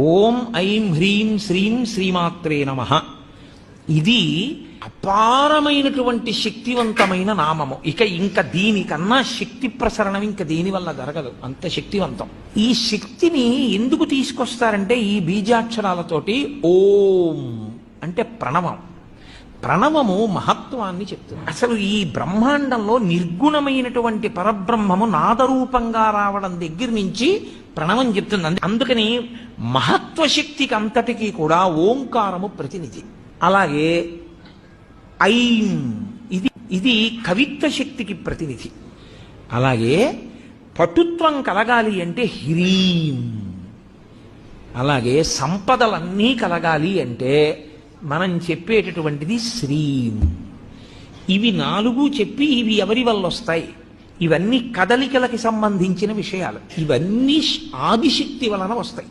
ఓం ఐం హ్రీం శ్రీం శ్రీమాత్రే నమః. ఇది అపారమైనటువంటి శక్తివంతమైన నామము. ఇంకా దీనికన్నా శక్తి ప్రసరణం ఇంకా దేని వల్ల జరగదు, అంత శక్తివంతం. ఈ శక్తిని ఎందుకు తీసుకొస్తారంటే ఈ బీజాక్షరాలతోటి ఓం అంటే ప్రణవం. ప్రణవము మహత్వాన్ని చెప్తుంది. అసలు ఈ బ్రహ్మాండంలో నిర్గుణమైనటువంటి పరబ్రహ్మము నాదరూపంగా రావడం దగ్గర నుంచి ప్రణవం చెప్తుంది. అందుకని మహత్వశక్తికి అంతటికీ కూడా ఓంకారము ప్రతినిధి. అలాగే ఐం ఇది కవిత్వ శక్తికి ప్రతినిధి. అలాగే పటుత్వం కలగాలి అంటే హ్రీం. అలాగే సంపదలన్నీ కలగాలి అంటే మనం చెప్పేటటువంటిది శ్రీం. ఇవి నాలుగు చెప్పి ఇవి ఎవరి వల్ల వస్తాయి? ఇవన్నీ కదలికలకి సంబంధించిన విషయాలు. ఇవన్నీ ఆదిశక్తి వలన వస్తాయి.